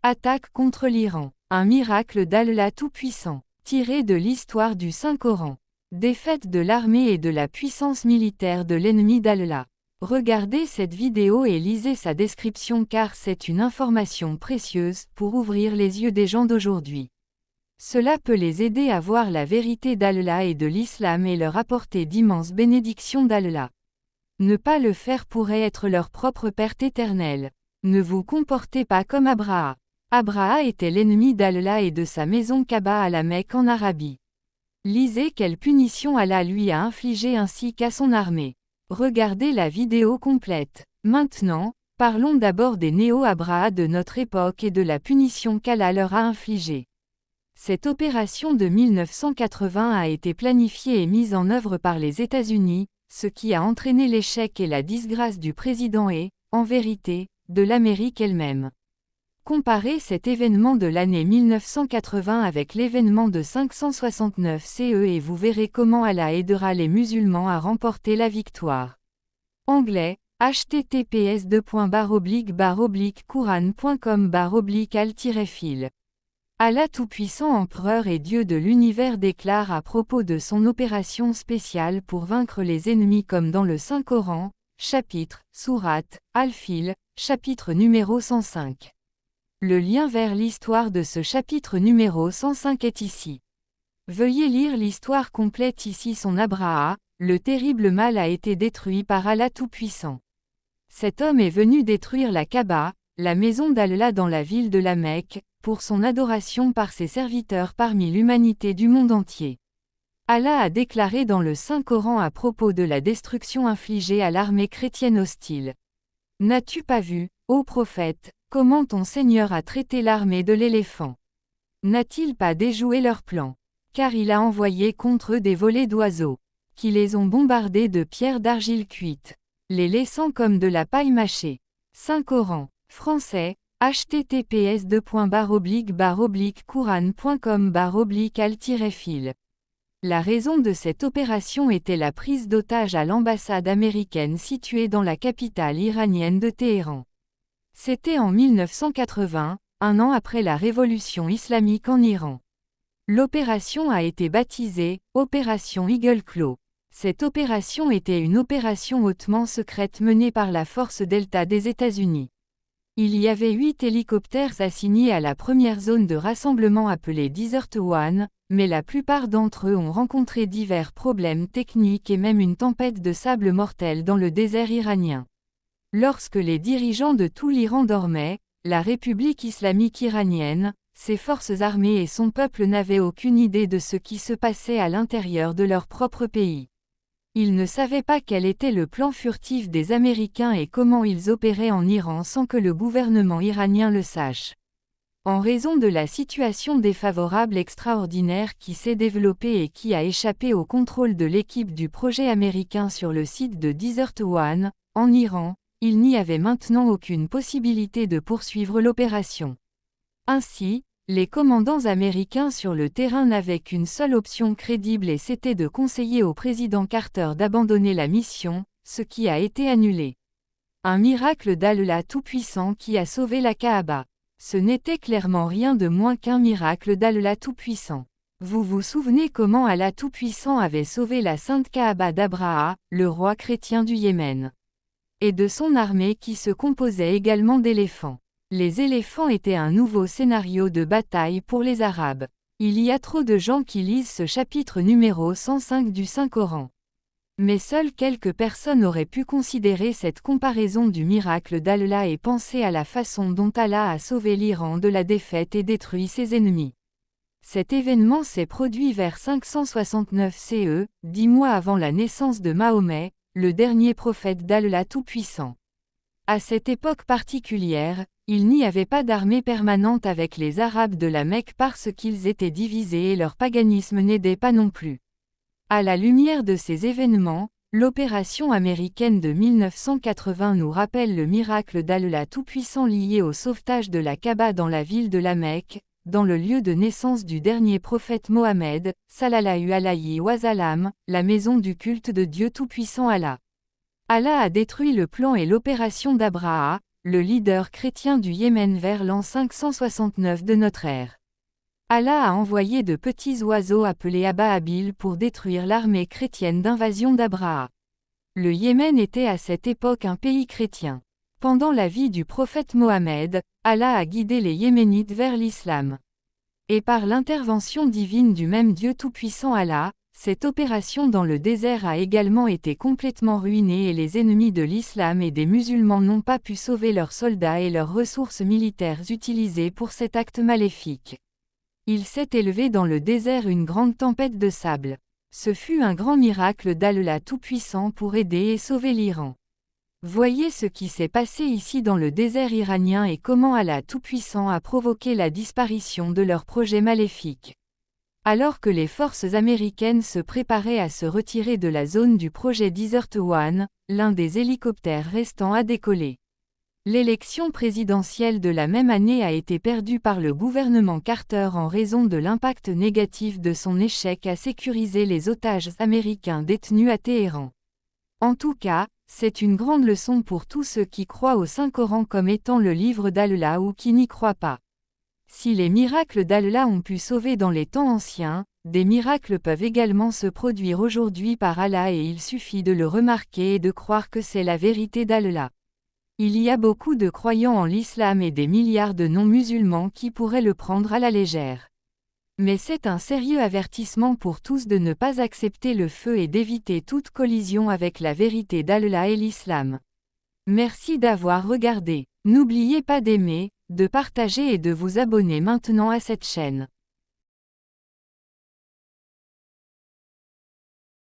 Attaque contre l'Iran. Un miracle d'Allah Tout-Puissant. Tiré de l'histoire du Saint-Coran. Défaite de l'armée et de la puissance militaire de l'ennemi d'Allah. Regardez cette vidéo et lisez sa description car c'est une information précieuse pour ouvrir les yeux des gens d'aujourd'hui. Cela peut les aider à voir la vérité d'Allah et de l'islam et leur apporter d'immenses bénédictions d'Allah. Ne pas le faire pourrait être leur propre perte éternelle. Ne vous comportez pas comme Abraha. Abraha était l'ennemi d'Allah et de sa maison Kaaba à la Mecque en Arabie. Lisez quelle punition Allah lui a infligée ainsi qu'à son armée. Regardez la vidéo complète. Maintenant, parlons d'abord des néo-Abraha de notre époque et de la punition qu'Allah leur a infligée. Cette opération de 1980 a été planifiée et mise en œuvre par les États-Unis, ce qui a entraîné l'échec et la disgrâce du président et, en vérité, de l'Amérique elle-même. Comparez cet événement de l'année 1980 avec l'événement de 569 CE et vous verrez comment Allah aidera les musulmans à remporter la victoire. Anglais, https://quran.com/al-fil. Allah Tout-Puissant Empereur et Dieu de l'univers déclare à propos de son opération spéciale pour vaincre les ennemis comme dans le Saint-Coran, chapitre, sourate, Al-Fil, chapitre numéro 105. Le lien vers l'histoire de ce chapitre numéro 105 est ici. Veuillez lire l'histoire complète ici. Son Abraha, le terrible mal a été détruit par Allah Tout-Puissant. Cet homme est venu détruire la Kaaba, la maison d'Allah dans la ville de la Mecque, pour son adoration par ses serviteurs parmi l'humanité du monde entier. Allah a déclaré dans le Saint-Coran à propos de la destruction infligée à l'armée chrétienne hostile. N'as-tu pas vu, ô prophète, comment ton Seigneur a traité l'armée de l'éléphant? N'a-t-il pas déjoué leur plan? Car il a envoyé contre eux des volées d'oiseaux, qui les ont bombardés de pierres d'argile cuites, les laissant comme de la paille mâchée. Saint-Coran, français, https://quran.com/al-fil. La raison de cette opération était la prise d'otage à l'ambassade américaine située dans la capitale iranienne de Téhéran. C'était en 1980, un an après la révolution islamique en Iran. L'opération a été baptisée « Opération Eagle Claw ». Cette opération était une opération hautement secrète menée par la force Delta des États-Unis. Il y avait 8 hélicoptères assignés à la première zone de rassemblement appelée Desert One, mais la plupart d'entre eux ont rencontré divers problèmes techniques et même une tempête de sable mortelle dans le désert iranien. Lorsque les dirigeants de tout l'Iran dormaient, la République islamique iranienne, ses forces armées et son peuple n'avaient aucune idée de ce qui se passait à l'intérieur de leur propre pays. Ils ne savaient pas quel était le plan furtif des Américains et comment ils opéraient en Iran sans que le gouvernement iranien le sache. En raison de la situation défavorable extraordinaire qui s'est développée et qui a échappé au contrôle de l'équipe du projet américain sur le site de Desert One, en Iran, il n'y avait maintenant aucune possibilité de poursuivre l'opération. Ainsi, les commandants américains sur le terrain n'avaient qu'une seule option crédible et c'était de conseiller au président Carter d'abandonner la mission, ce qui a été annulé. Un miracle d'Allah Tout-Puissant qui a sauvé la Kaaba. Ce n'était clairement rien de moins qu'un miracle d'Allah Tout-Puissant. Vous vous souvenez comment Allah Tout-Puissant avait sauvé la sainte Kaaba d'Abraha, le roi chrétien du Yémen, et de son armée qui se composait également d'éléphants. Les éléphants étaient un nouveau scénario de bataille pour les Arabes. Il y a trop de gens qui lisent ce chapitre numéro 105 du Saint-Coran. Mais seules quelques personnes auraient pu considérer cette comparaison du miracle d'Allah et penser à la façon dont Allah a sauvé l'Iran de la défaite et détruit ses ennemis. Cet événement s'est produit vers 569 CE, 10 mois avant la naissance de Mahomet, le dernier prophète d'Allah Tout-Puissant. À cette époque particulière, il n'y avait pas d'armée permanente avec les Arabes de la Mecque parce qu'ils étaient divisés et leur paganisme n'aidait pas non plus. À la lumière de ces événements, l'opération américaine de 1980 nous rappelle le miracle d'Allah Tout-Puissant lié au sauvetage de la Kaaba dans la ville de la Mecque, dans le lieu de naissance du dernier prophète Mohammed, sallallahu alayhi wa sallam, la maison du culte de Dieu Tout-Puissant Allah. Allah a détruit le plan et l'opération d'Abraha, le leader chrétien du Yémen vers l'an 569 de notre ère. Allah a envoyé de petits oiseaux appelés Aba'abil pour détruire l'armée chrétienne d'invasion d'Abraha. Le Yémen était à cette époque un pays chrétien. Pendant la vie du prophète Mohammed, Allah a guidé les Yéménites vers l'islam. Et par l'intervention divine du même Dieu tout-puissant Allah, cette opération dans le désert a également été complètement ruinée et les ennemis de l'islam et des musulmans n'ont pas pu sauver leurs soldats et leurs ressources militaires utilisées pour cet acte maléfique. Il s'est élevé dans le désert une grande tempête de sable. Ce fut un grand miracle d'Allah tout-puissant pour aider et sauver l'Iran. Voyez ce qui s'est passé ici dans le désert iranien et comment Allah tout-puissant a provoqué la disparition de leur projet maléfique. Alors que les forces américaines se préparaient à se retirer de la zone du projet Desert One, l'un des hélicoptères restants a décollé. L'élection présidentielle de la même année a été perdue par le gouvernement Carter en raison de l'impact négatif de son échec à sécuriser les otages américains détenus à Téhéran. En tout cas, c'est une grande leçon pour tous ceux qui croient au Saint-Coran comme étant le livre d'Allah ou qui n'y croient pas. Si les miracles d'Allah ont pu sauver dans les temps anciens, des miracles peuvent également se produire aujourd'hui par Allah et il suffit de le remarquer et de croire que c'est la vérité d'Allah. Il y a beaucoup de croyants en l'islam et des milliards de non-musulmans qui pourraient le prendre à la légère. Mais c'est un sérieux avertissement pour tous de ne pas accepter le feu et d'éviter toute collision avec la vérité d'Allah et l'islam. Merci d'avoir regardé. N'oubliez pas d'aimer, de partager et de vous abonner maintenant à cette chaîne.